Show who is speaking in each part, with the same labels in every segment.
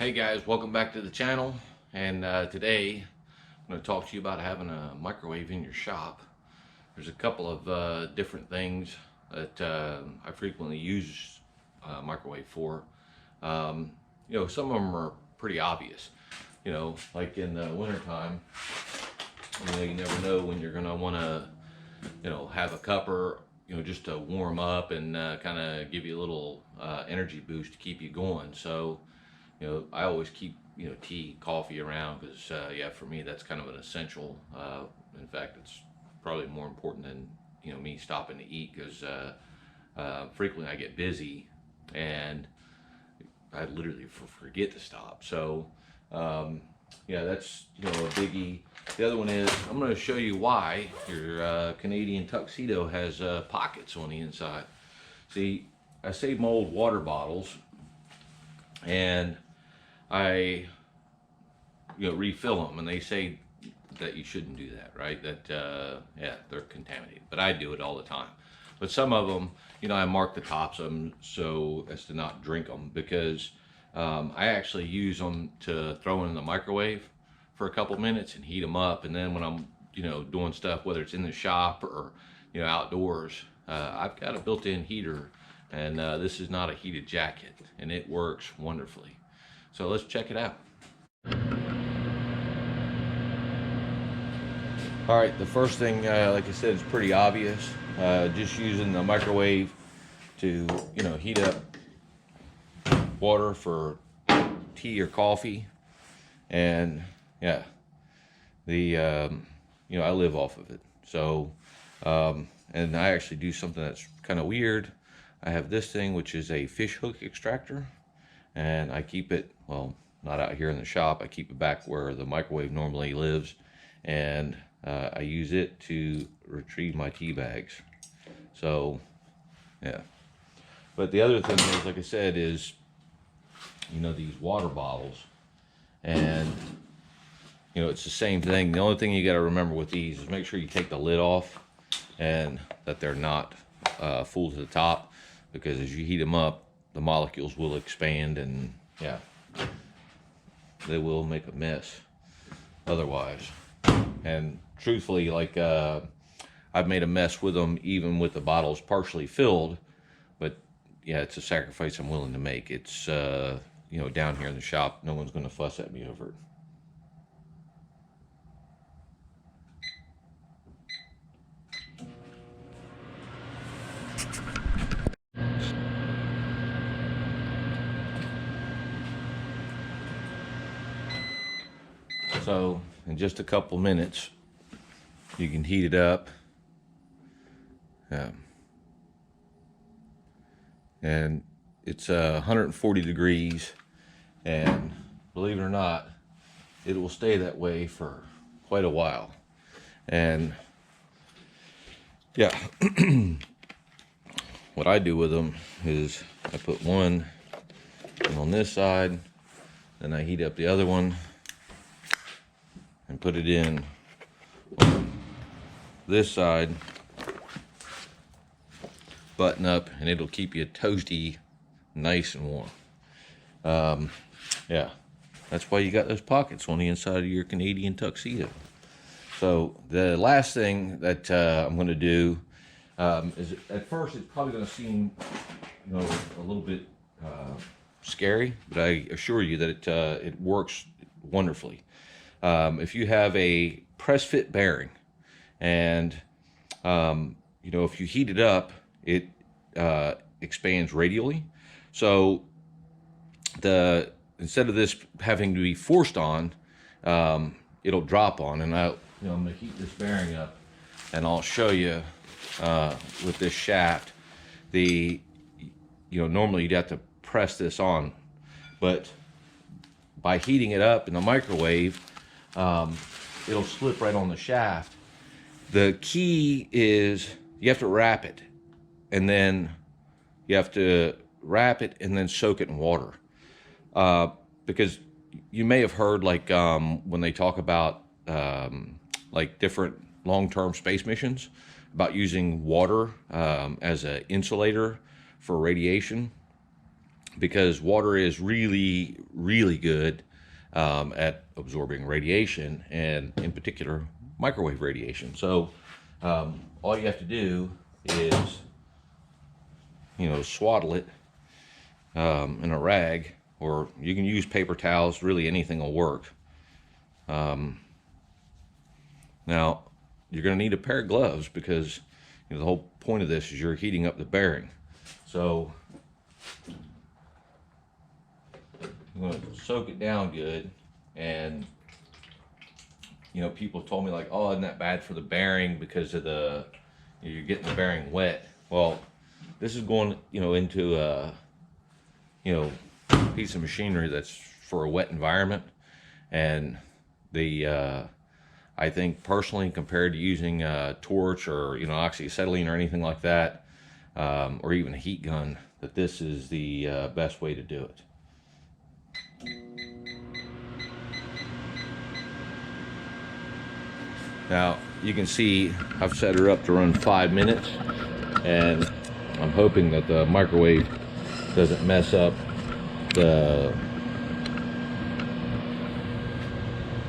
Speaker 1: Hey guys, welcome back to the channel. And today I'm going to talk to you about having a microwave in your shop. There's a couple of different things that I frequently use microwave for. Some of them are pretty obvious. Like in the wintertime, you never know when you're going to want to, have a cupper, just to warm up and kind of give you a little energy boost to keep you going. So, I always keep, tea, coffee around because, yeah, for me, that's kind of an essential. In fact, it's probably more important than, me stopping to eat because frequently I get busy and I literally forget to stop. So, yeah, that's, a biggie. The other one is I'm going to show you why your Canadian tuxedo has pockets on the inside. See, I save my old water bottles and I refill them, and they say that you shouldn't do that, right? That yeah, they're contaminated, but I do it all the time. But some of them, I mark the tops of them so as to not drink them because I actually use them to throw in the microwave for a couple minutes and heat them up, and then when I'm doing stuff, whether it's in the shop or outdoors, I've got a built-in heater, and this is not a heated jacket, and it works wonderfully. So let's check it out. All right, the first thing, like I said, is pretty obvious. Just using the microwave to, heat up water for tea or coffee. And yeah, I live off of it. So, and I actually do something that's kind of weird. I have this thing, which is a fish hook extractor. And I keep it, well, not out here in the shop. I keep it back where the microwave normally lives. And I use it to retrieve my tea bags. So, yeah. But the other thing is, like I said, is, these water bottles. And, it's the same thing. The only thing you got to remember with these is make sure you take the lid off and that they're not full to the top. Because as you heat them up, the molecules will expand and, yeah, they will make a mess otherwise. And truthfully, like, I've made a mess with them even with the bottles partially filled, but yeah, it's a sacrifice I'm willing to make. It's, down here in the shop, no one's going to fuss at me over it. So in just a couple minutes, you can heat it up. And it's 140 degrees, and believe it or not, it will stay that way for quite a while. And yeah, what I do with them is I put one on this side, then I heat up the other one and put it in on this side, button up, and it'll keep you toasty, nice and warm. Yeah, that's why you got those pockets on the inside of your Canadian tuxedo. So the last thing that I'm going to do is, at first it's probably going to seem a little bit scary, but I assure you that it works wonderfully. If you have a press fit bearing, and if you heat it up, it expands radially. So instead of this having to be forced on, it'll drop on. And I'm going to heat this bearing up, and I'll show you with this shaft. Normally you'd have to press this on, but by heating it up in the microwave, it'll slip right on the shaft. The key is you have to wrap it, and then you have to wrap it and then soak it in water. Because you may have heard, like, when they talk about like different long-term space missions, about using water as an insulator for radiation. because water is really, really good at absorbing radiation, and in particular microwave radiation. So all you have to do is, swaddle it in a rag, or you can use paper towels. Really, anything will work. Now, you're going to need a pair of gloves because the whole point of this is you're heating up the bearing. So I'm going to soak it down good. And people told me like, oh, isn't that bad for the bearing because of you're getting the bearing wet. Well, this is going into a piece of machinery that's for a wet environment, and I think personally, compared to using a torch or oxyacetylene or anything like that, or even a heat gun, that this is the best way to do it. Now you can see I've set her up to run 5 minutes, and I'm hoping that the microwave doesn't mess up the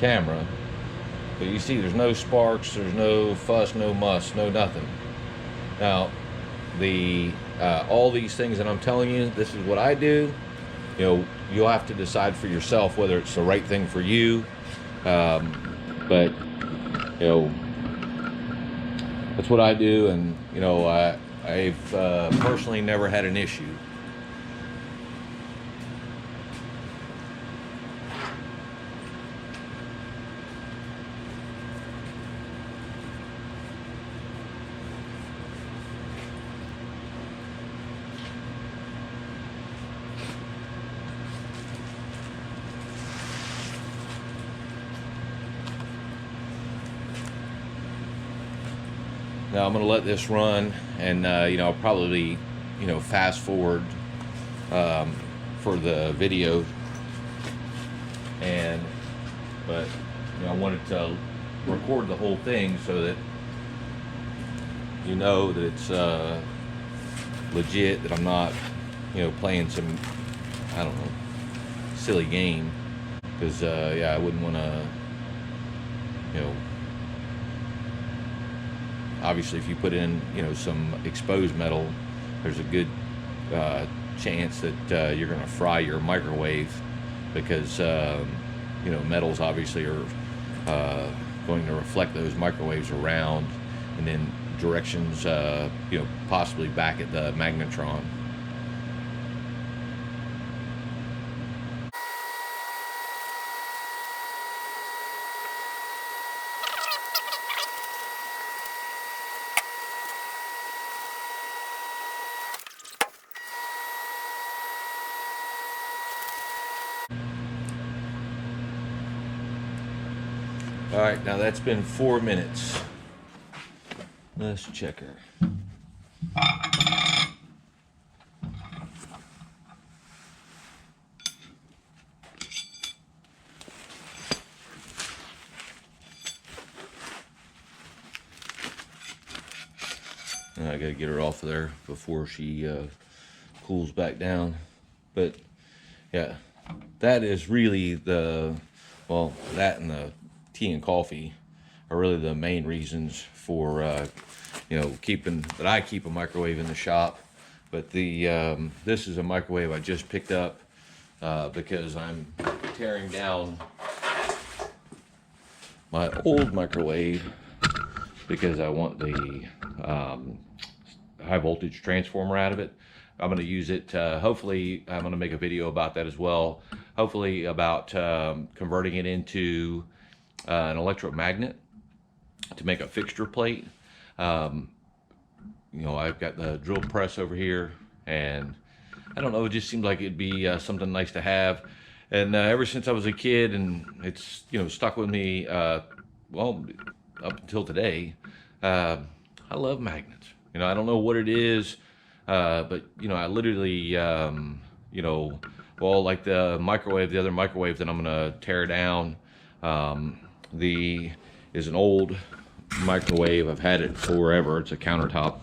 Speaker 1: camera. But you see there's no sparks, there's no fuss, no muss, no nothing. Now all these things that I'm telling you, this is what I do. You'll have to decide for yourself whether it's the right thing for you. But that's what I do, and I've personally never had an issue. Now I'm going to let this run, and I'll probably fast forward for the video, but I wanted to record the whole thing so that that it's legit, that I'm not playing some, I don't know, silly game, because I wouldn't want to obviously, if you put in, some exposed metal, there's a good chance that you're going to fry your microwave, because metals obviously are going to reflect those microwaves around, and then directions, possibly back at the magnetron. All right, now that's been 4 minutes. Let's check her. I gotta get her off of there before she cools back down. But yeah, that is really that and the tea and coffee are really the main reasons for I keep a microwave in the shop. But this is a microwave I just picked up because I'm tearing down my old microwave because I want the high voltage transformer out of it. I'm going to use it, hopefully I'm going to make a video about that as well, hopefully about converting it into an electromagnet to make a fixture plate. I've got the drill press over here, and I don't know, it just seemed like it'd be something nice to have. And ever since I was a kid, and it's stuck with me well up until today, I love magnets. I don't know what it is, but I literally like the microwave, the other microwave that I'm gonna tear down, is an old microwave. I've had it forever. It's a countertop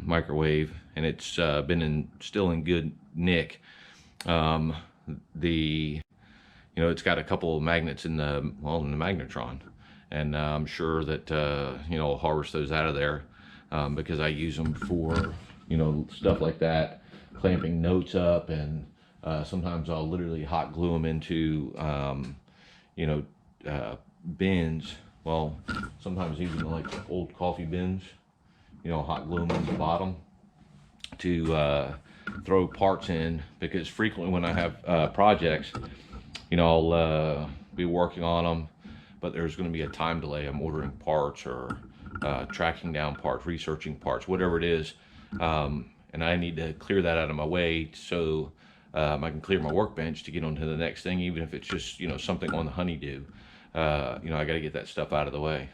Speaker 1: microwave, and it's been still in good nick. It's got a couple of magnets in the magnetron, and I'm sure that I'll harvest those out of there, because I use them for stuff like that, clamping notes up, and sometimes I'll literally hot glue them into bins. Well, sometimes even like old coffee bins, hot glue them on the bottom to throw parts in, because frequently when I have projects, I'll be working on them, but there's going to be a time delay. I'm ordering parts, or tracking down parts, researching parts, whatever it is, and I need to clear that out of my way so I can clear my workbench to get on to the next thing, even if it's just something on the honeydew. I got to get that stuff out of the way.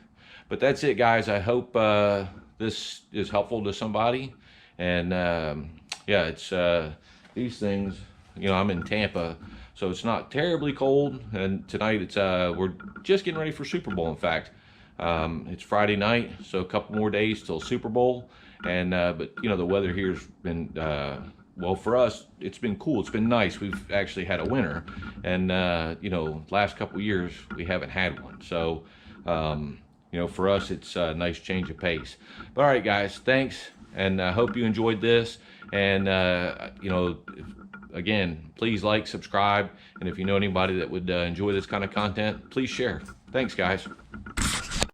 Speaker 1: But that's it, guys. I hope this is helpful to somebody. And yeah, it's these things. I'm in Tampa, so it's not terribly cold. And tonight it's we're just getting ready for Super Bowl. In fact, it's Friday night, so a couple more days till Super Bowl. And but the weather here's been well, for us, it's been cool. It's been nice. We've actually had a winter, and last couple years we haven't had one. So for us, it's a nice change of pace. But all right, guys, thanks, and I hope you enjoyed this. And again, please like, subscribe, and if you know anybody that would enjoy this kind of content, please share. Thanks, guys.